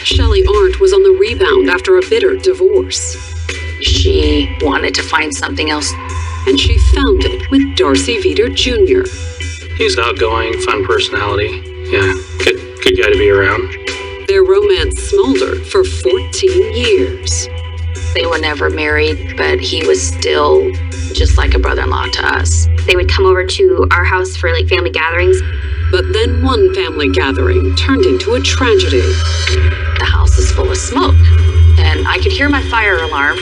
Shelley Arndt was on the rebound after a bitter divorce. She wanted to find something else. And she found it with Darcy Veter Jr. He's outgoing, fun personality. Yeah, good guy to be around. Their romance smoldered for 14 years. They were never married, but he was still just like a brother-in-law to us. They would come over to our house for like family gatherings. But then one family gathering turned into a tragedy. The house is full of smoke, and I could hear my fire alarm.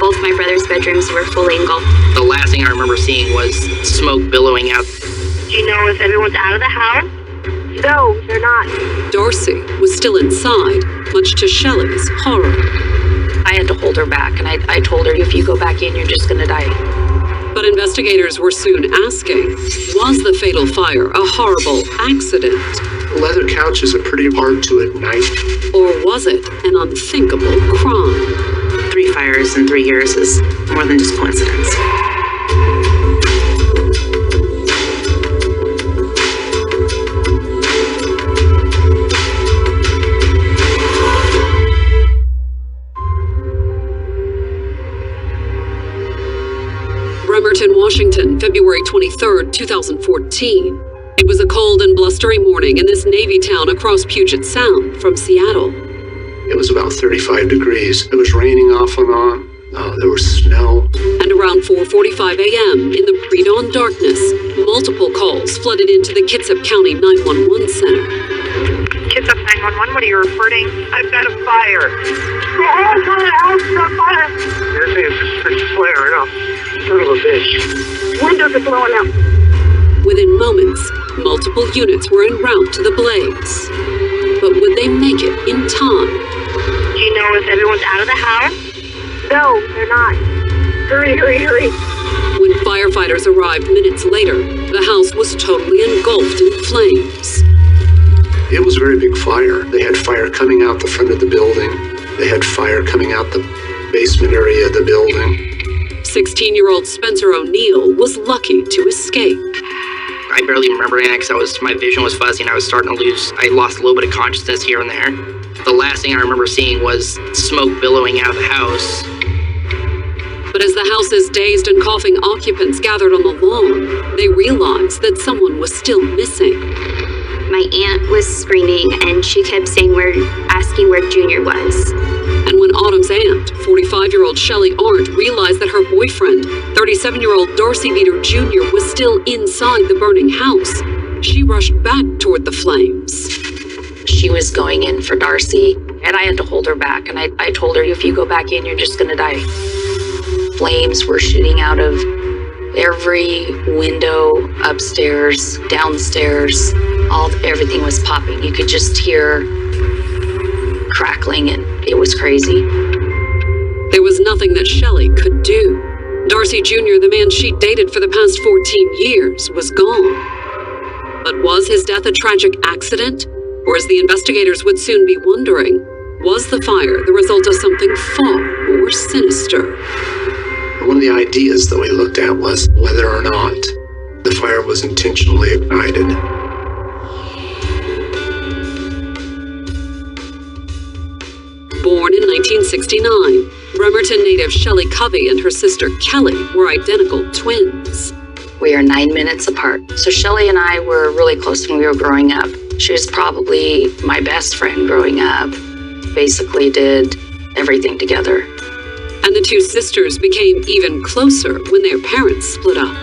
Both my brother's bedrooms were fully engulfed. The last thing I remember seeing was smoke billowing out. Do you know if everyone's out of the house? No, they're not. Darcy was still inside, much to Shelley's horror. I had to hold her back, and I told her, if you go back in, you're just gonna die. But investigators were soon asking, was the fatal fire a horrible accident? Leather couches are pretty hard to ignite. Or was it an unthinkable crime? 3 fires in 3 years is more than just coincidence. Bremerton, Washington, February 23, 2014. It was a cold and blustery morning in this Navy town across Puget Sound from Seattle. It was about 35 degrees. It was raining off and on. There was snow. And around 4:45 a.m., in the pre-dawn darkness, multiple calls flooded into the Kitsap County 911 center. Kitsap 911, what are you reporting? I've got a fire. This is flaring up. Son of a bitch. Windows are blowing out. Within moments, multiple units were en route to the blaze. But would they make it in time? Do you know if everyone's out of the house? No, they're not. Hurry, hurry, hurry. When firefighters arrived minutes later, the house was totally engulfed in flames. It was a very big fire. They had fire coming out the front of the building. They had fire coming out the basement area of the building. 16-year-old Spencer O'Neill was lucky to escape. I barely remember anything because my vision was fuzzy and I was starting to lose. I lost a little bit of consciousness here and there. The last thing I remember seeing was smoke billowing out of the house. But as the house's dazed and coughing occupants gathered on the lawn, they realized that someone was still missing. My aunt was screaming, and she kept saying, asking where Junior was. And when Autumn's aunt, 45-year-old Shelley Arndt, realized that her boyfriend, 37-year-old Darcy Veter Jr., was still inside the burning house, she rushed back toward the flames. She was going in for Darcy, and I had to hold her back, and I told her, if you go back in, you're just gonna die. Flames were shooting out of every window, upstairs, downstairs. Everything was popping. You could just hear crackling, and it was crazy. There was nothing that Shelley could do. Darcy Jr., the man she dated for the past 14 years, was gone. But was his death a tragic accident? Or, as the investigators would soon be wondering, was the fire the result of something far more sinister? One of the ideas that we looked at was whether or not the fire was intentionally ignited. Born in 1969, Bremerton native Shelley Covey and her sister Kelly were identical twins. We are 9 minutes apart. So Shelley and I were really close when we were growing up. She was probably my best friend growing up. Basically did everything together. And the two sisters became even closer when their parents split up.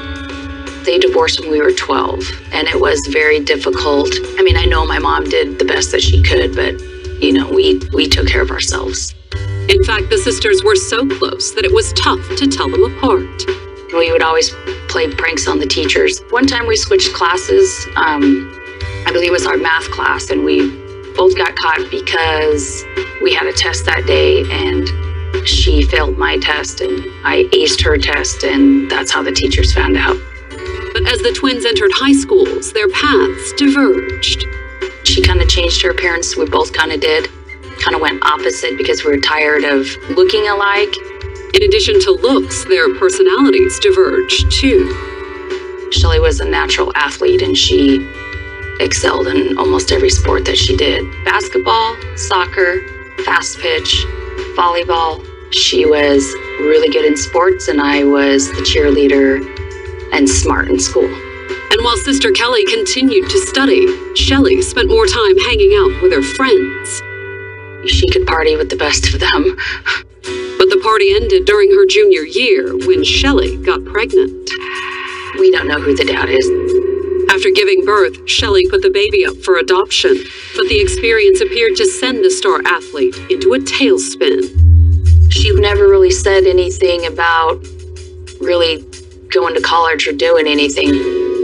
They divorced when we were 12, and it was very difficult. I mean, I know my mom did the best that she could, but, you know, we took care of ourselves. In fact, the sisters were so close that it was tough to tell them apart. We would always play pranks on the teachers. One time we switched classes. I believe it was our math class, and we both got caught because we had a test that day, and she failed my test, and I aced her test, and that's how the teachers found out. But as the twins entered high schools, their paths diverged. She kind of changed her appearance. We both kind of did. Kind of went opposite because we were tired of looking alike. In addition to looks, their personalities diverged too. Shelley was a natural athlete, and she excelled in almost every sport that she did. Basketball, soccer, fast pitch, volleyball. She was really good in sports, and I was the cheerleader and smart in school. And while Sister Kelly continued to study, Shelley spent more time hanging out with her friends. She could party with the best of them. But the party ended during her junior year when Shelley got pregnant. We don't know who the dad is. After giving birth, Shelley put the baby up for adoption, but the experience appeared to send the star athlete into a tailspin. She never really said anything about really going to college or doing anything.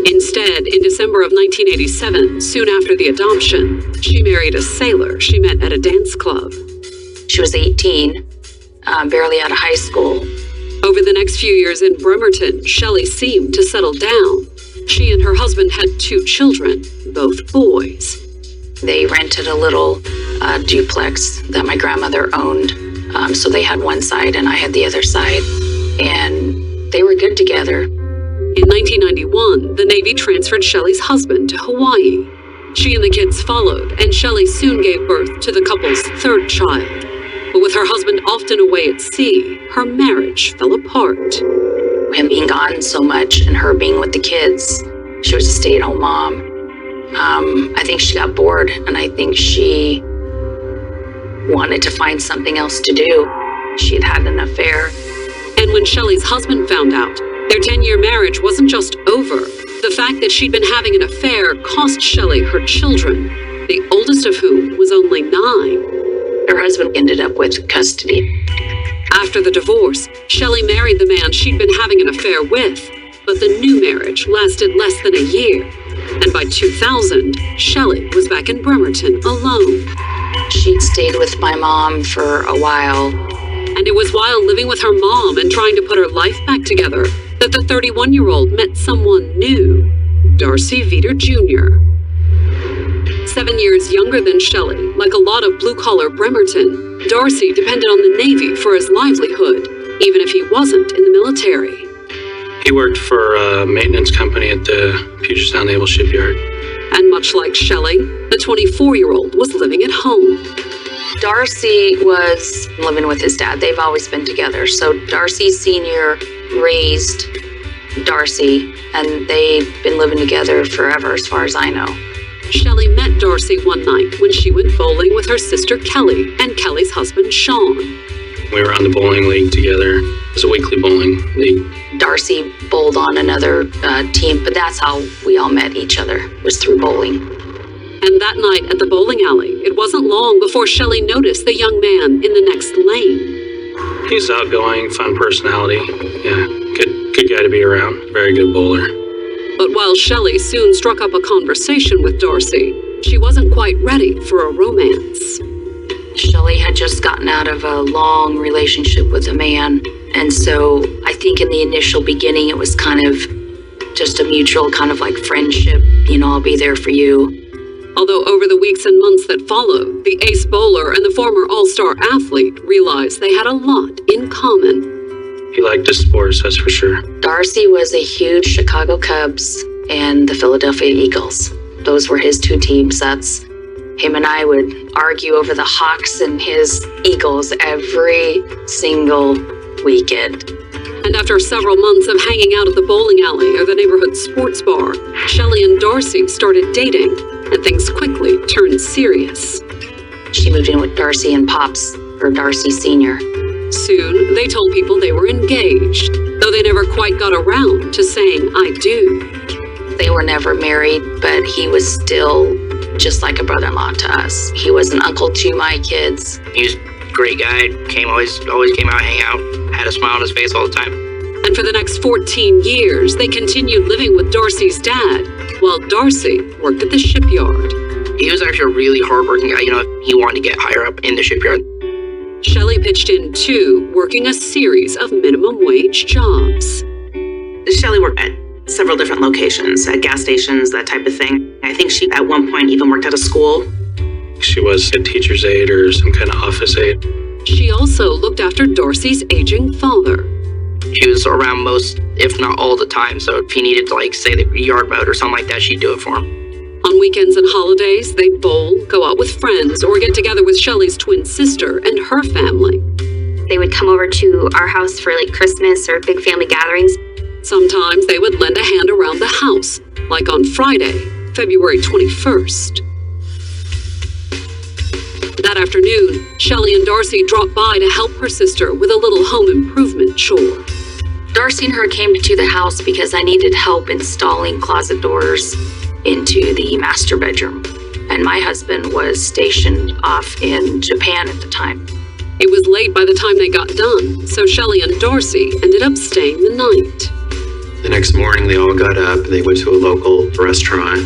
Instead, in December of 1987, soon after the adoption, she married a sailor she met at a dance club. She was 18, barely out of high school. Over the next few years in Bremerton, Shelley seemed to settle down. She and her husband had 2 children, both boys. They rented a little duplex that my grandmother owned. So they had one side and I had the other side. And they were good together. In 1991, the Navy transferred Shelley's husband to Hawaii. She and the kids followed, and Shelley soon gave birth to the couple's 3rd child. But with her husband often away at sea, her marriage fell apart. Him being gone so much and her being with the kids, she was a stay-at-home mom. I think she got bored, and I think she wanted to find something else to do. She had had an affair. And when Shelley's husband found out, their 10-year marriage wasn't just over. The fact that she'd been having an affair cost Shelley her children, the oldest of whom was only 9. Her husband ended up with custody. After the divorce, Shelley married the man she'd been having an affair with, but the new marriage lasted less than a year. And by 2000, Shelley was back in Bremerton alone. She'd stayed with my mom for a while. And it was while living with her mom and trying to put her life back together that the 31-year-old met someone new, Darcy Veter Jr. 7 years younger than Shelley, like a lot of blue-collar Bremerton, Darcy depended on the Navy for his livelihood, even if he wasn't in the military. He worked for a maintenance company at the Puget Sound Naval Shipyard. And much like Shelley, the 24-year-old was living at home. Darcy was living with his dad. They've always been together. So Darcy Sr. raised Darcy, and they've been living together forever, as far as I know. Shelley met Darcy one night when she went bowling with her sister Kelly and Kelly's husband Sean. We were on the bowling league together. It was a weekly bowling league. Darcy bowled on another team, but that's how we all met each other, was through bowling. And that night at the bowling alley, it wasn't long before Shelley noticed the young man in the next lane. He's outgoing, fun personality. Yeah, good guy to be around. Very good bowler. But while Shelley soon struck up a conversation with Darcy, she wasn't quite ready for a romance. Shelley had just gotten out of a long relationship with a man, and so I think in the initial beginning it was kind of just a mutual kind of like friendship, I'll be there for you. Although over the weeks and months that followed, the ace bowler and the former all-star athlete realized they had a lot in common. He liked his sports, that's for sure. Darcy was a huge Chicago Cubs and the Philadelphia Eagles. Those were his 2 teams. That's him, and I would argue over the Hawks and his Eagles every single weekend. And after several months of hanging out at the bowling alley or the neighborhood sports bar, Shelley and Darcy started dating, and things quickly turned serious. She moved in with Darcy and Pops, or Darcy Sr. Soon, they told people they were engaged, though they never quite got around to saying, I do. They were never married, but he was still just like a brother-in-law to us. He was an uncle to my kids. He was a great guy. Always came out, hang out, had a smile on his face all the time. And for the next 14 years, they continued living with Darcy's dad, while Darcy worked at the shipyard. He was actually a really hardworking guy. He wanted to get higher up in the shipyard. Shelley pitched in too, working a series of minimum wage jobs. Shelley worked at several different locations, at gas stations, that type of thing. I think she at one point even worked at a school. She was a teacher's aide or some kind of office aide. She also looked after Darcy's aging father. She was around most, if not all the time, so if he needed to say the yard mowed or something like that, she'd do it for him. On weekends and holidays, they'd bowl, go out with friends, or get together with Shelley's twin sister and her family. They would come over to our house for like Christmas or big family gatherings. Sometimes they would lend a hand around the house, like on Friday, February 21st. That afternoon, Shelley and Darcy dropped by to help her sister with a little home improvement chore. Darcy and her came to the house because I needed help installing closet doors into the master bedroom. And my husband was stationed off in Japan at the time. It was late by the time they got done, so Shelley and Darcy ended up staying the night. The next morning, they all got up and they went to a local restaurant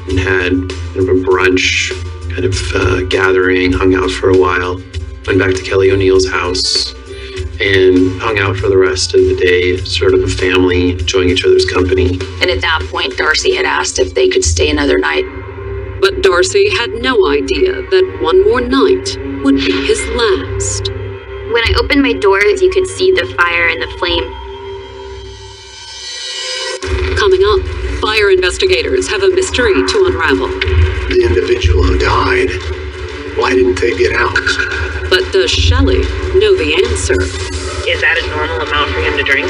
and had kind of a brunch, kind of gathering, hung out for a while, went back to Kelly O'Neill's house and hung out for the rest of the day, sort of a family, enjoying each other's company. And at that point, Darcy had asked if they could stay another night. But Darcy had no idea that one more night would be his last. When I opened my doors, you could see the fire and the flame. Coming up, fire investigators have a mystery to unravel. The individual who died, why didn't they get out? But does Shelley know the answer? Is that a normal amount for him to drink?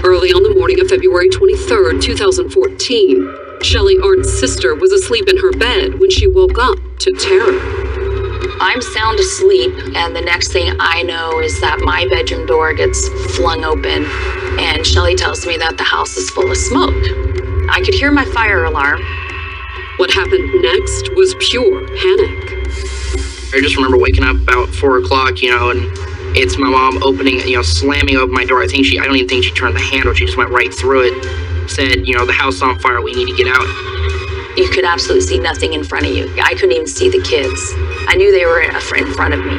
Early on the morning of February 23rd, 2014, Shelley Arndt's sister was asleep in her bed when she woke up to terror. I'm sound asleep, and the next thing I know is that my bedroom door gets flung open, and Shelley tells me that the house is full of smoke. I could hear my fire alarm. What happened next was pure panic. I just remember waking up about 4 o'clock, and it's my mom opening, slamming open my door. I don't even think she turned the handle. She just went right through it. Said, the house is on fire. We need to get out. You could absolutely see nothing in front of you. I couldn't even see the kids. I knew they were in front of me,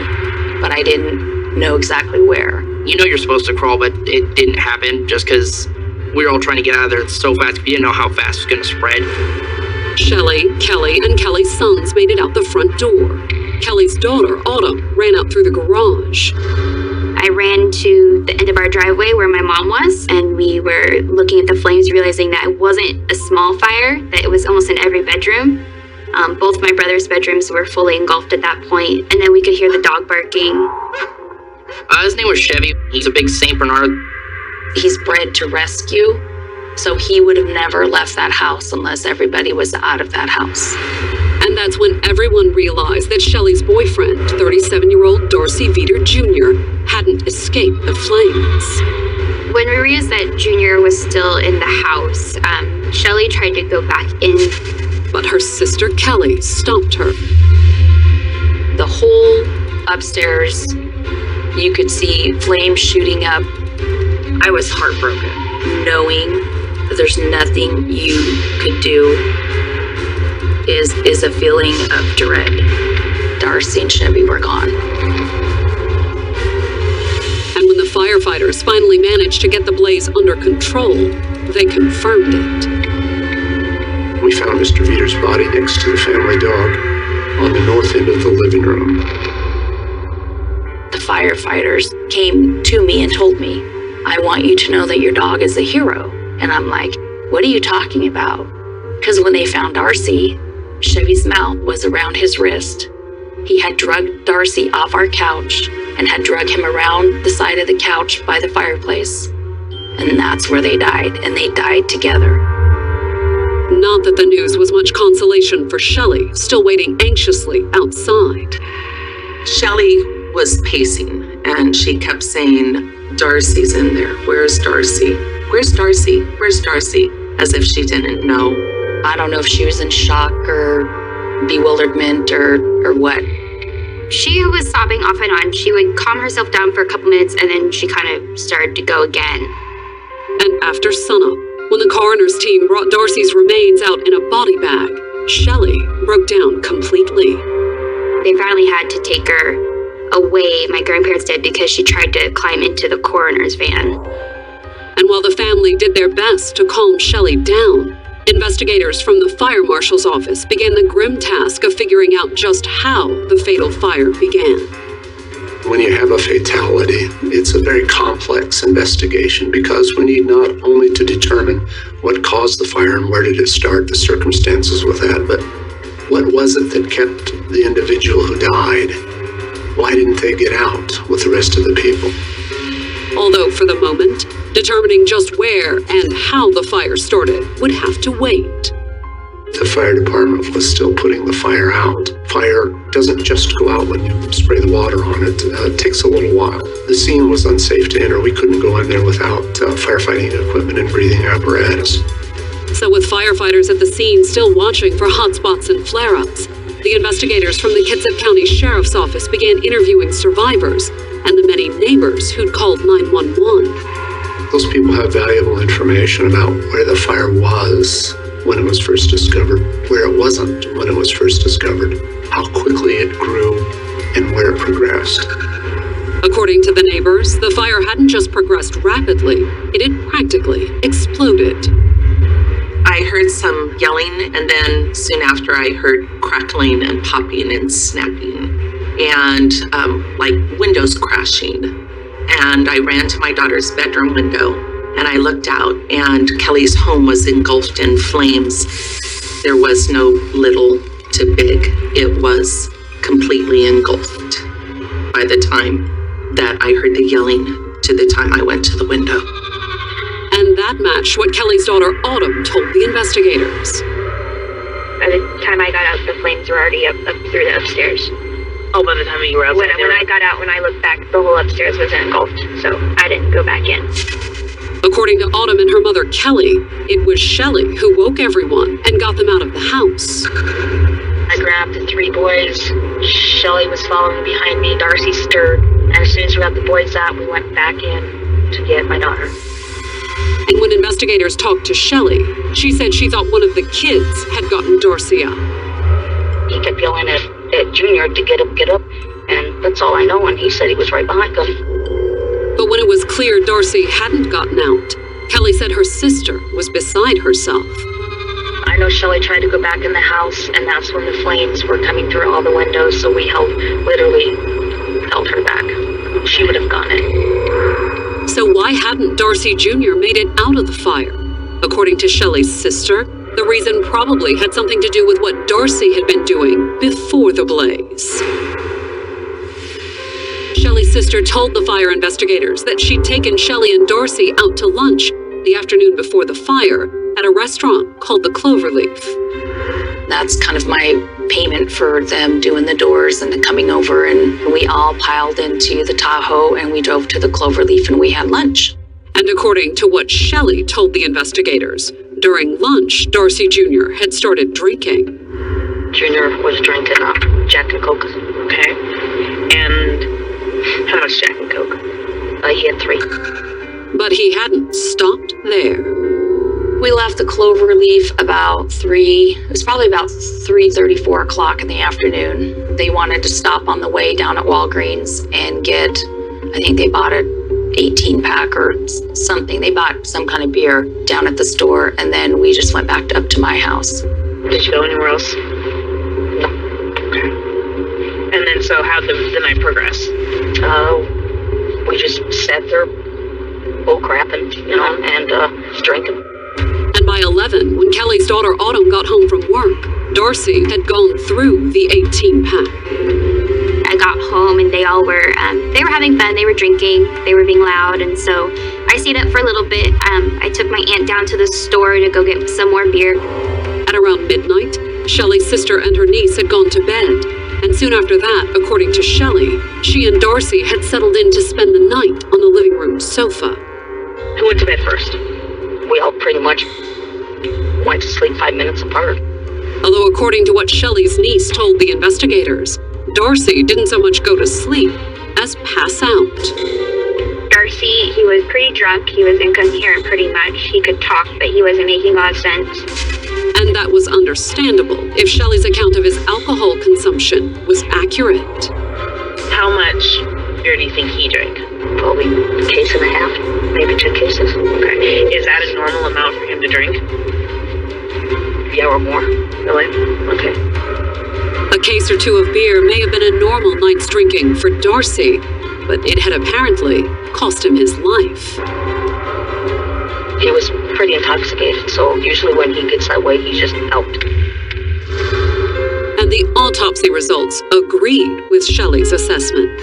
but I didn't know exactly where. You're supposed to crawl, but it didn't happen just because we were all trying to get out of there so fast. We didn't know how fast it was going to spread. Shelley, Kelly, and Kelly's sons made it out the front door. Kelly's daughter, Autumn, ran out through the garage. I ran to the end of our driveway where my mom was, and we were looking at the flames, realizing that it wasn't a small fire, that it was almost in every bedroom. Both my brother's bedrooms were fully engulfed at that point, and then we could hear the dog barking. His name was Chevy. He's a big St. Bernard. He's bred to rescue, so he would have never left that house unless everybody was out of that house. And that's when everyone realized that Shelley's boyfriend, 37-year-old Darcy Veter Jr., hadn't escaped the flames. When we realized that Junior was still in the house, Shelley tried to go back in. But her sister Kelly stopped her. The whole upstairs, you could see flames shooting up. I was heartbroken, knowing that there's nothing you could do. Is a feeling of dread. Darcy and Chevy were gone. And when the firefighters finally managed to get the blaze under control, they confirmed it. We found Mr. Veter's body next to the family dog on the north end of the living room. The firefighters came to me and told me, I want you to know that your dog is a hero. And I'm like, what are you talking about? Because when they found Darcy, Chevy's mouth was around his wrist. He had drugged Darcy off our couch and had drugged him around the side of the couch by the fireplace. And that's where they died, and they died together. Not that the news was much consolation for Shelley, still waiting anxiously outside. Shelley was pacing, and she kept saying, Darcy's in there. Where's Darcy? Where's Darcy? Where's Darcy? As if she didn't know. I don't know if she was in shock or bewilderment or what. She was sobbing off and on. She would calm herself down for a couple minutes, and then she kind of started to go again. And after sunup, when the coroner's team brought Darcy's remains out in a body bag, Shelley broke down completely. They finally had to take her away, my grandparents did, because she tried to climb into the coroner's van. And while the family did their best to calm Shelley down, investigators from the fire marshal's office began the grim task of figuring out just how the fatal fire began. When you have a fatality, it's a very complex investigation because we need not only to determine what caused the fire and where did it start, the circumstances with that, but what was it that kept the individual who died? Why didn't they get out with the rest of the people? Although for the moment, determining just where and how the fire started would have to wait. The fire department was still putting the fire out. Fire doesn't just go out when you spray the water on it. It takes a little while. The scene was unsafe to enter. We couldn't go in there without firefighting equipment and breathing apparatus. So with firefighters at the scene still watching for hotspots and flare-ups, the investigators from the Kitsap County Sheriff's Office began interviewing survivors and the many neighbors who'd called 911. Those people have valuable information about where the fire was when it was first discovered, where it wasn't when it was first discovered, how quickly it grew, and where it progressed. According to the neighbors, the fire hadn't just progressed rapidly, it had practically exploded. I heard some yelling, and then soon after I heard crackling and popping and snapping, and like windows crashing. And I ran to my daughter's bedroom window, and I looked out, and Kelly's home was engulfed in flames. There was no little to big. It was completely engulfed by the time that I heard the yelling to the time I went to the window. And that matched what Kelly's daughter Autumn told the investigators. By the time I got out, the flames were already up through the upstairs. Oh, by the time you were outside When I got out, when I looked back, the whole upstairs was engulfed, so I didn't go back in. According to Autumn and her mother Kelly, it was Shelley who woke everyone and got them out of the house. I grabbed the three boys. Shelley was following behind me. Darcy stirred. And as soon as we got the boys out, we went back in to get my daughter. And when investigators talked to Shelley, she said she thought one of the kids had gotten Darcy out. He kept yelling at Junior to get up, and that's all I know, and he said he was right behind them. But when it was clear Darcy hadn't gotten out, Kelly said her sister was beside herself. I know Shelley tried to go back in the house, and that's when the flames were coming through all the windows, so we literally held her back. She would have gone in. So why hadn't Darcy Jr. made it out of the fire? According to Shelley's sister, the reason probably had something to do with what Darcy had been doing before the blaze. Shelley's sister told the fire investigators that she'd taken Shelley and Darcy out to lunch the afternoon before the fire at a restaurant called the Cloverleaf. That's kind of my payment for them doing the doors and the coming over, and we all piled into the Tahoe and we drove to the Cloverleaf and we had lunch. And according to what Shelley told the investigators, during lunch, Darcy Jr. had started drinking. Junior was drinking Jack and Coke. Okay. And how much Jack and Coke? He had 3. But he hadn't stopped there. We left the Cloverleaf it was probably about 3:30, 4 o'clock in the afternoon. They wanted to stop on the way down at Walgreens and I think they bought a 18-pack or something. They bought some kind of beer down at the store, and then we just went back up to my house. Did you go anywhere else? No. Okay. And then so how'd the night progress? We just sat there bull crapping, and drinking. And by 11, when Kelly's daughter Autumn got home from work, Darcy had gone through the 18-pack. I got home and they all were, they were having fun, they were drinking, they were being loud, and so I stayed up for a little bit. I took my aunt down to the store to go get some more beer. At around midnight, Shelley's sister and her niece had gone to bed, and soon after that, according to Shelley, she and Darcy had settled in to spend the night on the living room sofa. Who went to bed first? We all pretty much went to sleep 5 minutes apart. Although according to what Shelley's niece told the investigators, Darcy didn't so much go to sleep as pass out. Darcy, he was pretty drunk, he was incoherent pretty much. He could talk, but he wasn't making a lot of sense. And that was understandable if Shelley's account of his alcohol consumption was accurate. How much beer do you think he drank? Probably a case and a half, maybe 2 cases. Okay. Is that a normal amount for him to drink? Yeah, or more. Really? Okay. A case or two of beer may have been a normal night's drinking for Darcy, but it had apparently cost him his life. He was pretty intoxicated, so usually when he gets that way, he just helped. And the autopsy results agreed with Shelley's assessment.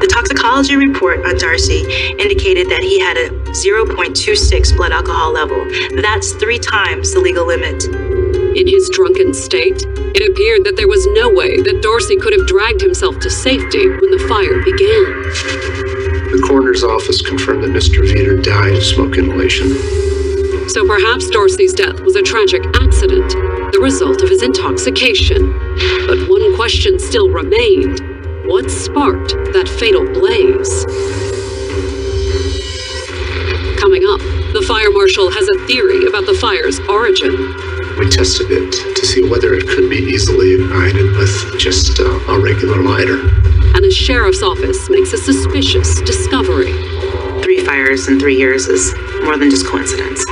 The toxicology report on Darcy indicated that he had a 0.26 blood alcohol level. That's 3 times the legal limit. In his drunken state, it appeared that there was no way that Darcy could have dragged himself to safety when the fire began. The coroner's office confirmed that Mr. Veter died of smoke inhalation. So perhaps Darcy's death was a tragic accident, the result of his intoxication. But one question still remained. What sparked that fatal blaze? Coming up, the fire marshal has a theory about the fire's origin. We tested it to see whether it could be easily ignited with just a regular lighter. And the sheriff's office makes a suspicious discovery. 3 fires in 3 years is more than just coincidence.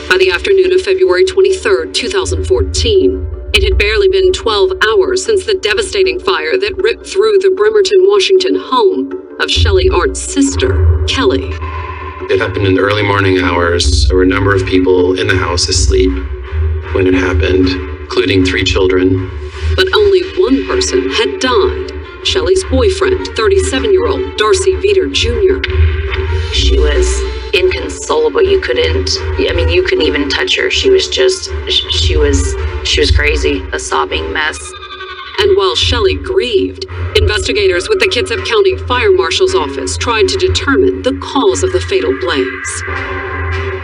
By the afternoon of February 23rd, 2014, it had barely been 12 hours since the devastating fire that ripped through the Bremerton, Washington home of Shelley Arndt's sister, Kelly. It happened in the early morning hours. There were a number of people in the house asleep when it happened, including 3 children. But only one person had died, Shelley's boyfriend, 37-year-old Darcy Veter Jr. She was inconsolable. You couldn't even touch her. She was crazy, a sobbing mess. And while Shelley grieved, investigators with the Kitsap County Fire Marshal's office tried to determine the cause of the fatal blaze.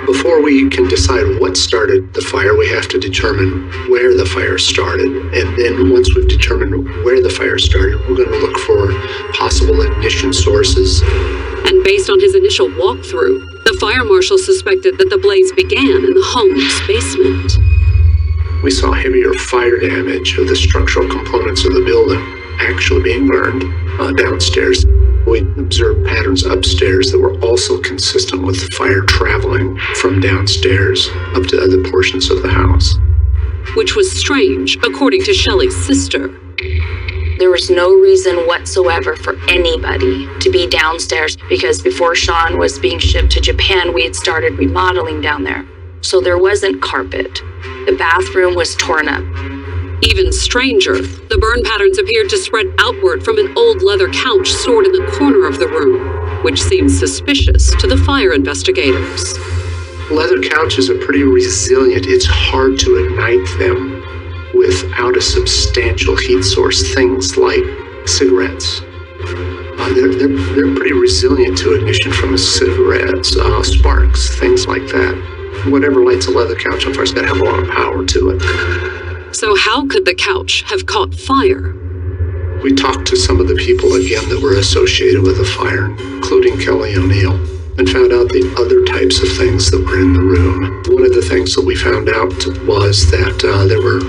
Before we can decide what started the fire, we have to determine where the fire started. And then once we've determined where the fire started, we're going to look for possible ignition sources. And based on his initial walkthrough, the fire marshal suspected that the blaze began in the home's basement. We saw heavier fire damage of the structural components of the building actually being burned downstairs. We observed patterns upstairs that were also consistent with the fire traveling from downstairs up to other portions of the house. Which was strange, according to Shelley's sister. There was no reason whatsoever for anybody to be downstairs because before Sean was being shipped to Japan, we had started remodeling down there. So there wasn't carpet. The bathroom was torn up. Even stranger, the burn patterns appeared to spread outward from an old leather couch stored in the corner of the room, which seemed suspicious to the fire investigators. Leather couches are pretty resilient. It's hard to ignite them without a substantial heat source, things like cigarettes. They're pretty resilient to ignition from cigarettes, sparks, things like that. Whatever lights a leather couch on fire has got to have a lot of power to it. So how could the couch have caught fire? We talked to some of the people again that were associated with the fire, including Kelly O'Neill, and found out the other types of things that were in the room. One of the things that we found out was that there were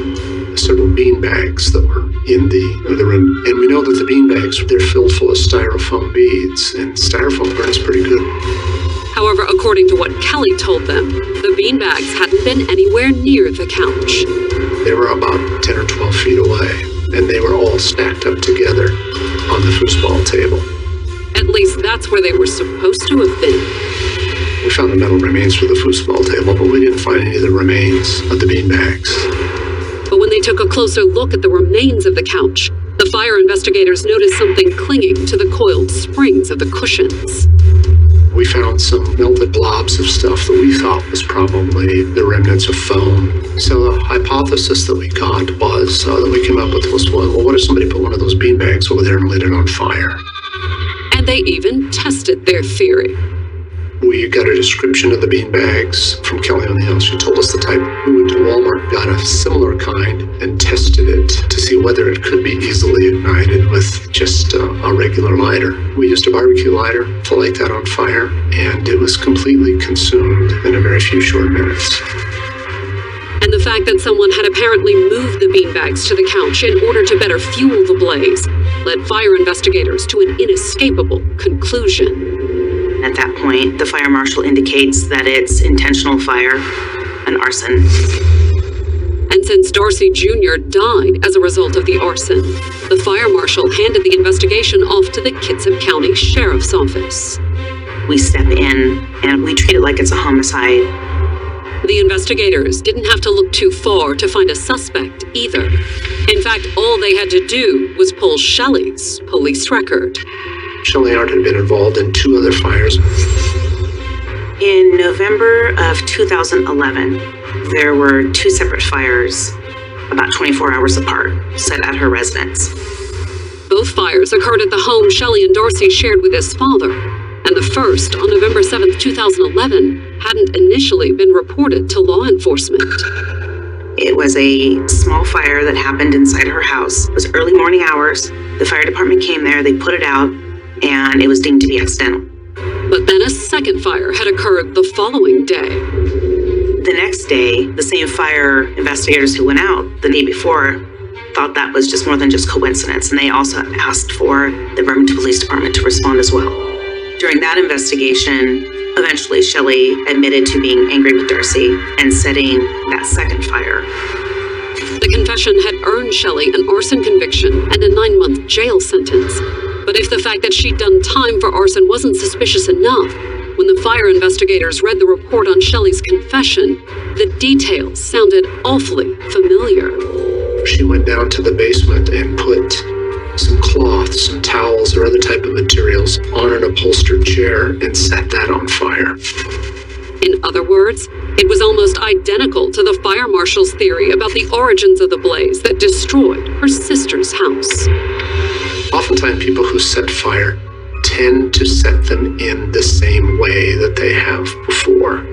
several bean bags that were in the room. And we know that the bean bags, they're filled full of styrofoam beads, and styrofoam burns pretty good. However, according to what Kelly told them, the bean bags hadn't been anywhere near the couch. They were about 10 or 12 feet away, and they were all stacked up together on the foosball table. At least that's where they were supposed to have been. We found the metal remains for the foosball table, but we didn't find any of the remains of the bean bags. But when they took a closer look at the remains of the couch, the fire investigators noticed something clinging to the coiled springs of the cushions. We found some melted blobs of stuff that we thought was probably the remnants of foam. So the hypothesis that we got was, that we came up with was, well, what if somebody put one of those beanbags over there and lit it on fire? And they even tested their theory. We got a description of the beanbags from Kelly O'Neill. She told us the type. We went to Walmart, got a similar kind, and tested it to see whether it could be easily ignited with just a regular lighter. We used a barbecue lighter to light that on fire, and it was completely consumed in a very few short minutes. And the fact that someone had apparently moved the beanbags to the couch in order to better fuel the blaze led fire investigators to an inescapable conclusion. At that point, the fire marshal indicates that it's intentional fire, an arson. And since Darcy Jr. died as a result of the arson, the fire marshal handed the investigation off to the Kitsap County Sheriff's Office. We step in and we treat it like it's a homicide. The investigators didn't have to look too far to find a suspect either. In fact, all they had to do was pull Shelley's police record. Shelley Art had been involved in 2 other fires. In November of 2011, there were 2 separate fires, about 24 hours apart, set at her residence. Both fires occurred at the home Shelley and Darcy shared with his father, and the first, on November 7th, 2011, hadn't initially been reported to law enforcement. It was a small fire that happened inside her house. It was early morning hours. The fire department came there, they put it out, and it was deemed to be accidental. But then a second fire had occurred the following day. The next day, the same fire investigators who went out the day before thought that was just more than just coincidence, and they also asked for the Bremerton Police Department to respond as well. During that investigation, eventually Shelley admitted to being angry with Darcy and setting that second fire. The confession had earned Shelley an arson conviction and a 9-month jail sentence. But if the fact that she'd done time for arson wasn't suspicious enough, when the fire investigators read the report on Shelley's confession, the details sounded awfully familiar. She went down to the basement and put some cloth, some towels, or other type of materials on an upholstered chair and set that on fire. In other words, it was almost identical to the fire marshal's theory about the origins of the blaze that destroyed her sister's house. Oftentimes, people who set fire tend to set them in the same way that they have before.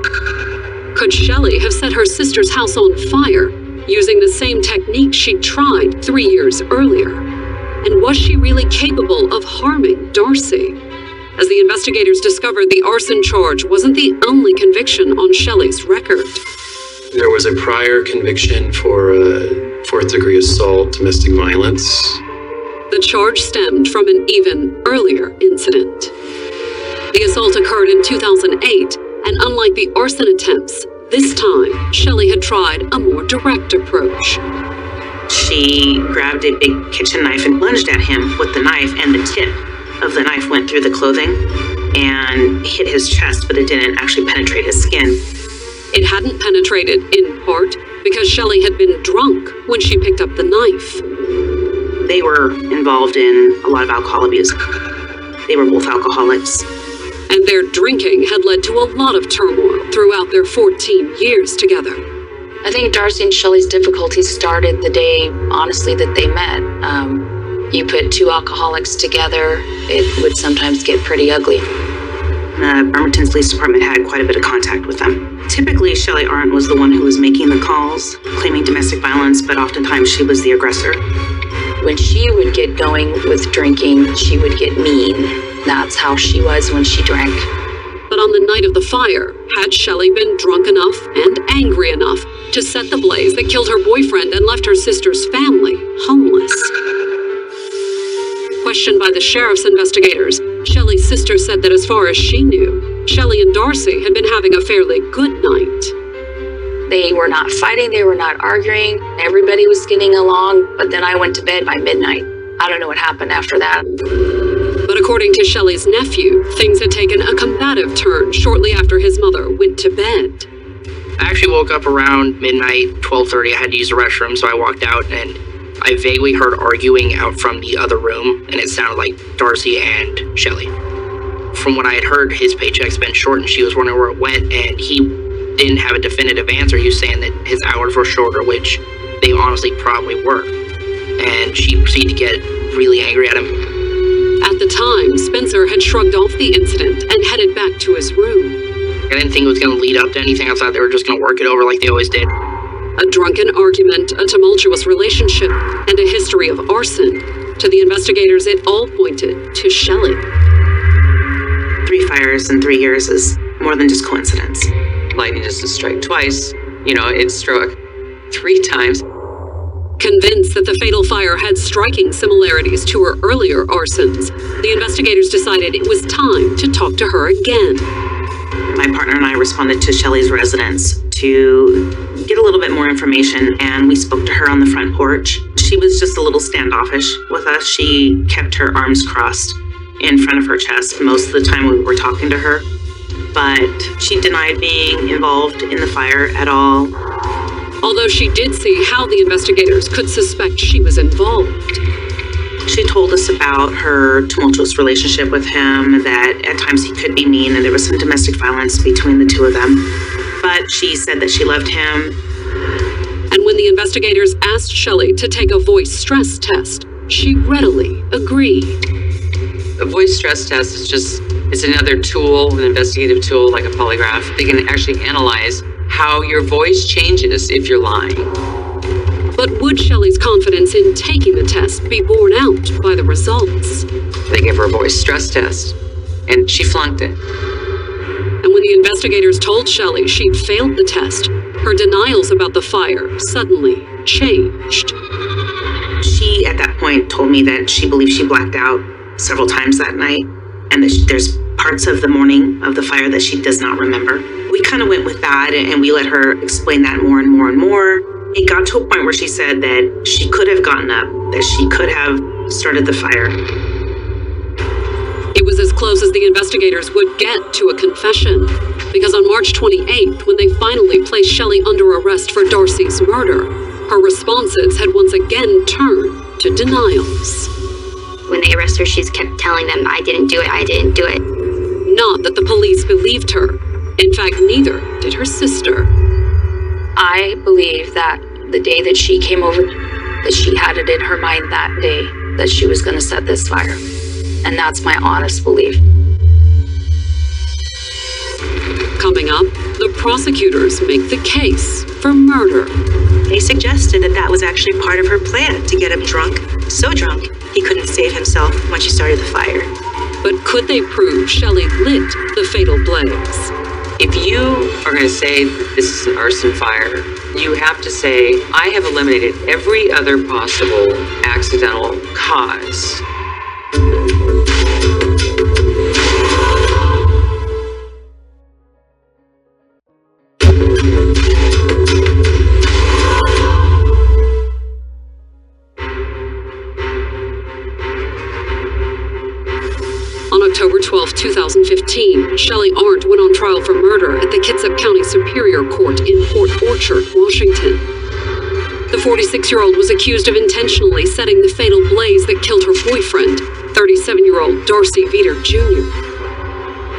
Could Shelley have set her sister's house on fire using the same technique she'd tried 3 years earlier? And was she really capable of harming Darcy? As the investigators discovered, the arson charge wasn't the only conviction on Shelley's record. There was a prior conviction for 4th-degree assault, domestic violence. The charge stemmed from an even earlier incident. The assault occurred in 2008, and unlike the arson attempts, this time Shelley had tried a more direct approach. She grabbed a big kitchen knife and lunged at him with the knife, and the tip of the knife went through the clothing and hit his chest, but it didn't actually penetrate his skin. It hadn't penetrated, in part, because Shelley had been drunk when she picked up the knife. They were involved in a lot of alcohol abuse. They were both alcoholics. And their drinking had led to a lot of turmoil throughout their 14 years together. I think Darcy and Shelley's difficulties started the day, honestly, that they met. You put 2 alcoholics together, it would sometimes get pretty ugly. Bremerton Police Department had quite a bit of contact with them. Typically, Shelley Arndt was the one who was making the calls, claiming domestic violence, but oftentimes she was the aggressor. When she would get going with drinking, she would get mean. That's how she was when she drank. But on the night of the fire, had Shelley been drunk enough and angry enough to set the blaze that killed her boyfriend and left her sister's family homeless? Questioned by the sheriff's investigators, Shelley's sister said that as far as she knew, Shelley and Darcy had been having a fairly good night. They were not fighting, they were not arguing, everybody was getting along, but then I went to bed by midnight. I don't know what happened after that. But according to Shelley's nephew, things had taken a combative turn shortly after his mother went to bed. I actually woke up around midnight, 12:30. I had to use the restroom, so I walked out and I vaguely heard arguing out from the other room, and it sounded like Darcy and Shelley. From what I had heard, his paycheck's been short and she was wondering where it went, and he didn't have a definitive answer. He was saying that his hours were shorter, which they honestly probably were. And she proceeded to get really angry at him. At the time, Spencer had shrugged off the incident and headed back to his room. I didn't think it was going to lead up to anything. I thought they were just going to work it over like they always did. A drunken argument, a tumultuous relationship, and a history of arson. To the investigators, it all pointed to Shelley. 3 fires in 3 years is more than just coincidence. Lightning doesn't strike twice. You know, it struck 3 times. Convinced that the fatal fire had striking similarities to her earlier arsons, the investigators decided it was time to talk to her again. My partner and I responded to Shelley's residence to get a little bit more information, and we spoke to her on the front porch. She was just a little standoffish with us. She kept her arms crossed in front of her chest most of the time we were talking to her, but she denied being involved in the fire at all. Although she did see how the investigators could suspect she was involved. She told us about her tumultuous relationship with him, that at times he could be mean, and there was some domestic violence between the two of them. But she said that she loved him. And when the investigators asked Shelley to take a voice stress test, she readily agreed. A voice stress test is another tool, an investigative tool like a polygraph. They can actually analyze how your voice changes if you're lying. But would Shelley's confidence in taking the test be borne out by the results? They gave her a voice stress test, and she flunked it. And when the investigators told Shelley she'd failed the test, her denials about the fire suddenly changed. She, at that point, told me that she believed she blacked out several times that night, and that there's parts of the morning of the fire that she does not remember. We kind of went with that, and we let her explain that more and more and more. It got to a point where she said that she could have gotten up, that she could have started the fire. It was as close as the investigators would get to a confession, because on March 28th, when they finally placed Shelley under arrest for Darcy's murder, her responses had once again turned to denials. When they arrested her, she's kept telling them, I didn't do it, I didn't do it. Not that the police believed her. In fact, neither did her sister. I believe that the day that she came over, that she had it in her mind that day that she was going to set this fire. And that's my honest belief. Coming up, the prosecutors make the case for murder. They suggested that that was actually part of her plan to get him drunk, so drunk he couldn't save himself when she started the fire. But could they prove Shelley lit the fatal blaze? If you are going to say that this is an arson fire, you have to say, I have eliminated every other possible accidental cause. On October 12, 2015, Shelley Arndt went on trial for murder at the Kitsap County Superior Court in Port Orchard, Washington. The 46-year-old was accused of intentionally setting the fatal blaze that killed her boyfriend, 37-year-old Darcy Veter Jr.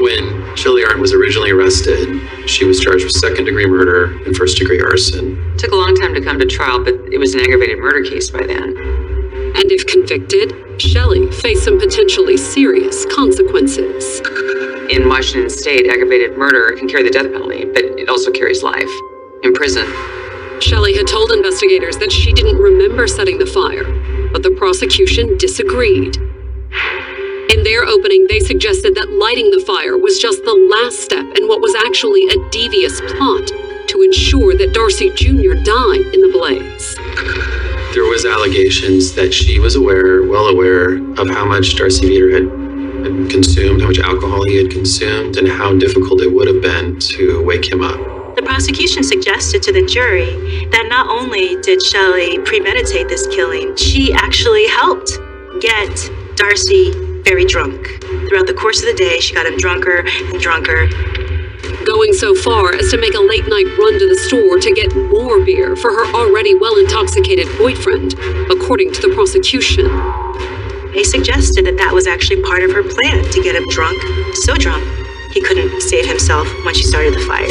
When Shelley Arndt was originally arrested, she was charged with second-degree murder and first-degree arson. It took a long time to come to trial, but it was an aggravated murder case by then. And if convicted, Shelley faced some potentially serious consequences. In Washington State, aggravated murder can carry the death penalty, but it also carries life in prison. Shelley had told investigators that she didn't remember setting the fire, but the prosecution disagreed. In their opening, they suggested that lighting the fire was just the last step in what was actually a devious plot to ensure that Darcy Jr. died in the blaze. There was allegations that she was well aware of how much Darcy Veter had consumed, how much alcohol he had consumed, and how difficult it would have been to wake him up. The prosecution suggested to the jury that not only did Shelley premeditate this killing, she actually helped get Darcy very drunk. Throughout the course of the day, she got him drunker and drunker. Going so far as to make a late-night run to the store to get more beer for her already well-intoxicated boyfriend, according to the prosecution. They suggested that that was actually part of her plan to get him drunk, so drunk he couldn't save himself when she started the fire.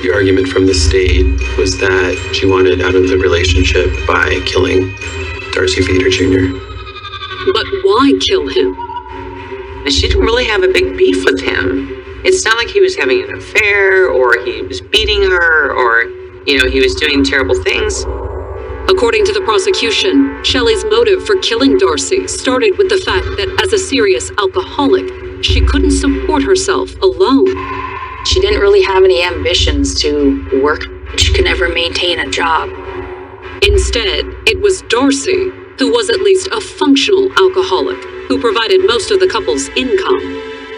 The argument from the state was that she wanted out of the relationship by killing Darcy Veter Jr. But why kill him? And she didn't really have a big beef with him. It's not like he was having an affair, or he was beating her, or, he was doing terrible things. According to the prosecution, Shelley's motive for killing Darcy started with the fact that as a serious alcoholic, she couldn't support herself alone. She didn't really have any ambitions to work. She could never maintain a job. Instead, it was Darcy, who was at least a functional alcoholic, who provided most of the couple's income.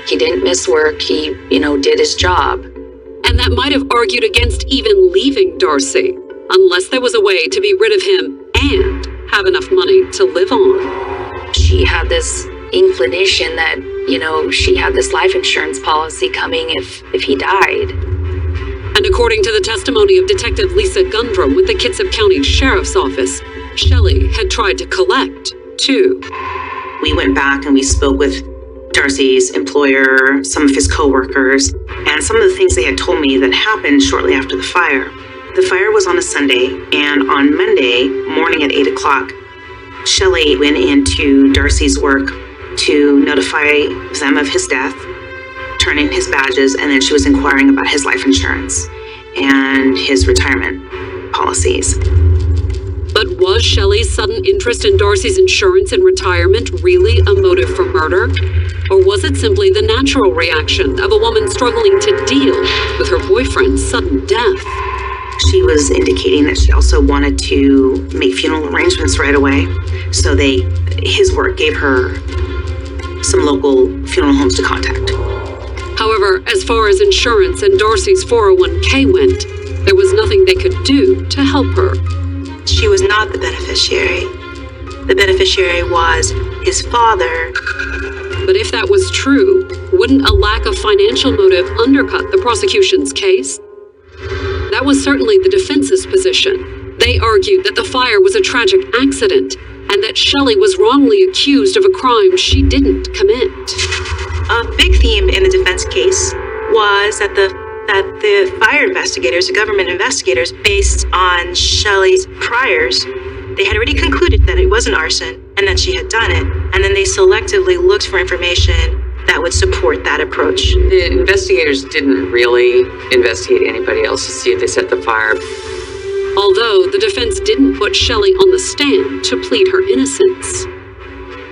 He didn't miss work. He, did his job. And that might have argued against even leaving Darcy, unless there was a way to be rid of him and have enough money to live on. She had this inclination that, she had this life insurance policy coming if he died. And according to the testimony of Detective Lisa Gundrum with the Kitsap County Sheriff's Office, Shelley had tried to collect, too. We went back and we spoke with Darcy's employer, some of his coworkers, and some of the things they had told me that happened shortly after the fire. The fire was on a Sunday, and on Monday morning at 8 o'clock, Shelley went into Darcy's work to notify them of his death, turn in his badges, and then she was inquiring about his life insurance and his retirement policies. But was Shelley's sudden interest in Darcy's insurance and retirement really a motive for murder? Or was it simply the natural reaction of a woman struggling to deal with her boyfriend's sudden death? She was indicating that she also wanted to make funeral arrangements right away. So his work gave her some local funeral homes to contact. However, as far as insurance and Darcy's 401k went, there was nothing they could do to help her. She was not the beneficiary. The beneficiary was his father. But if that was true, wouldn't a lack of financial motive undercut the prosecution's case? That was certainly the defense's position. They argued that the fire was a tragic accident and that Shelley was wrongly accused of a crime she didn't commit. A big theme in the defense case was that the fire investigators, the government investigators, based on Shelley's priors, they had already concluded that it wasn't arson and that she had done it, and then they selectively looked for information that would support that approach. The investigators didn't really investigate anybody else to see if they set the fire. Although the defense didn't put Shelley on the stand to plead her innocence.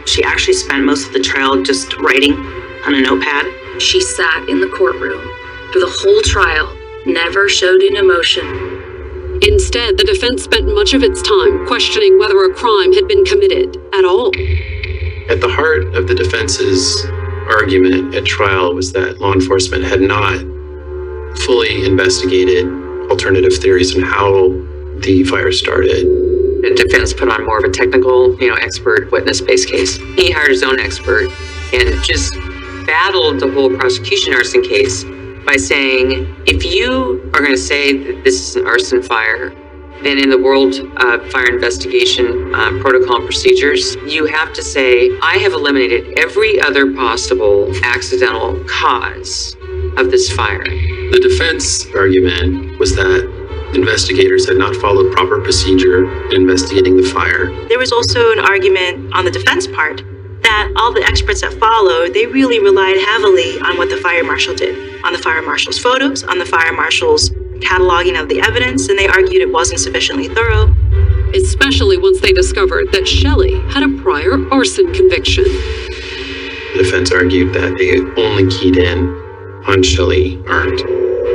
She actually spent most of the trial just writing on a notepad. She sat in the courtroom through the whole trial, never showed an emotion. Instead, the defense spent much of its time questioning whether a crime had been committed at all. At the heart of the defense's argument at trial was that law enforcement had not fully investigated alternative theories on how the fire started. The defense put on more of a technical, expert witness-based case. He hired his own expert and just battled the whole prosecution arson case by saying, if you are going to say that this is an arson fire, then in the world of fire investigation protocol and procedures, you have to say, I have eliminated every other possible accidental cause of this fire. The defense argument was that investigators had not followed proper procedure in investigating the fire. There was also an argument on the defense part that all the experts that followed, they really relied heavily on what the fire marshal did, on the fire marshal's photos, on the fire marshal's cataloging of the evidence, and they argued it wasn't sufficiently thorough. Especially once they discovered that Shelley had a prior arson conviction. The defense argued that they only keyed in on Shelley Arndt.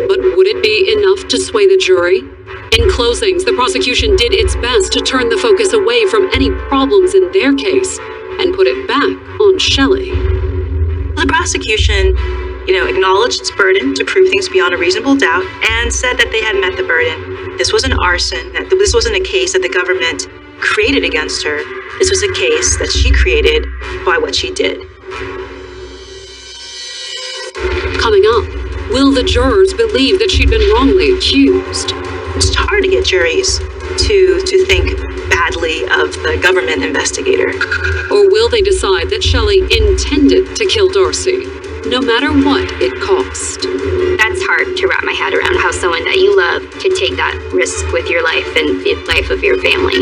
But would it be enough to sway the jury? In closings, the prosecution did its best to turn the focus away from any problems in their case and put it back on Shelley. The prosecution, acknowledged its burden to prove things beyond a reasonable doubt and said that they had met the burden. This was an arson, that this wasn't a case that the government created against her. This was a case that she created by what she did. Coming up, will the jurors believe that she'd been wrongly accused? It's hard to get juries to think badly of the government investigator. Or will they decide that Shelley intended to kill Darcy, no matter what it cost? That's hard to wrap my head around, how someone that you love could take that risk with your life and the life of your family.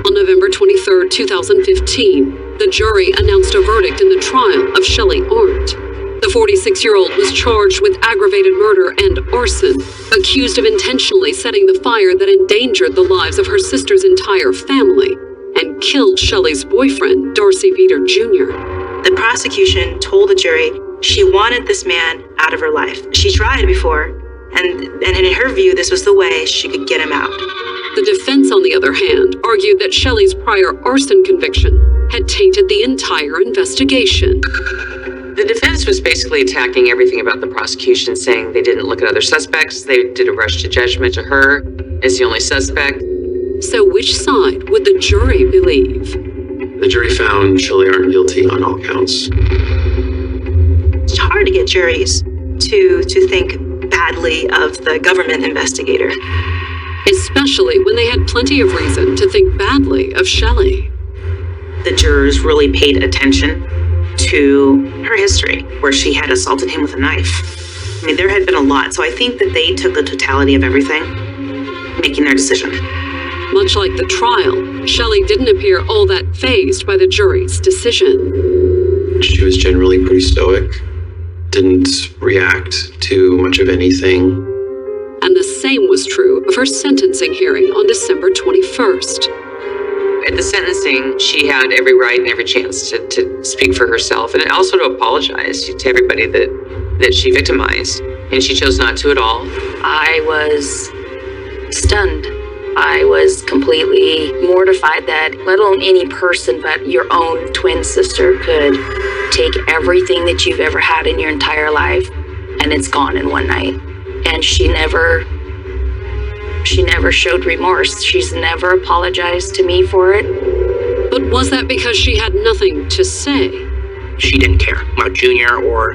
On November 23, 2015, the jury announced a verdict in the trial of Shelley Arndt. The The 46-year-old was charged with aggravated murder and arson, accused of intentionally setting the fire that endangered the lives of her sister's entire family and killed Shelley's boyfriend, Darcy Veter Jr. The prosecution told the jury she wanted this man out of her life. She tried before, and in her view, this was the way she could get him out. The defense, on the other hand, argued that Shelley's prior arson conviction had tainted the entire investigation. The defense was basically attacking everything about the prosecution, saying they didn't look at other suspects, they did a rush to judgment to her as the only suspect. So which side would the jury believe? The jury found Shelley Arndt guilty on all counts. It's hard to get juries to think badly of the government investigator. Especially when they had plenty of reason to think badly of Shelley. The jurors really paid attention to her history, where she had assaulted him with a knife. I mean, there had been a lot, so I think that they took the totality of everything, making their decision. Much like the trial, Shelley didn't appear all that fazed by the jury's decision. She was generally pretty stoic, didn't react to much of anything. And the same was true of her sentencing hearing on December 21st. At the sentencing, she had every right and every chance to speak for herself and also to apologize to everybody that she victimized. And she chose not to at all. I was stunned. I was completely mortified that let alone any person but your own twin sister could take everything that you've ever had in your entire life and it's gone in one night. And she never showed remorse. She's never apologized to me for it. But was that because she had nothing to say? She didn't care about Junior or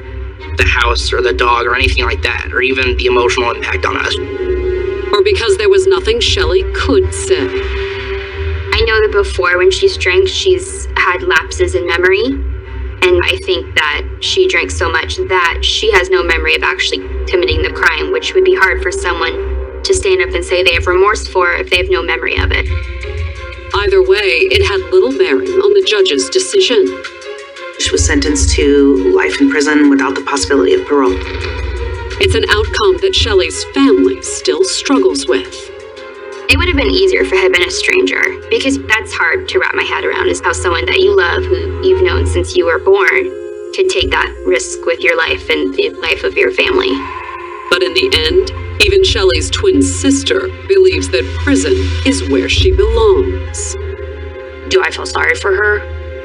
the house or the dog or anything like that, or even the emotional impact on us. Or because there was nothing Shelley could say? I know that before, when she's drank, she's had lapses in memory. And I think that she drank so much that she has no memory of actually committing the crime, which would be hard for someone to stand up and say they have remorse for if they have no memory of it. Either way, it had little bearing on the judge's decision. She was sentenced to life in prison without the possibility of parole. It's an outcome that Shelley's family still struggles with. It would have been easier if it had been a stranger, because that's hard to wrap my head around, is how someone that you love, who you've known since you were born, could take that risk with your life and the life of your family. But in the end, even Shelley's twin sister believes that prison is where she belongs. Do I feel sorry for her?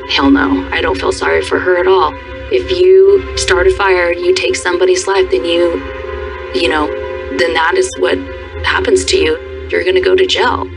Hell no, I don't feel sorry for her at all. If you start a fire, you take somebody's life, then then that is what happens to you. You're gonna go to jail.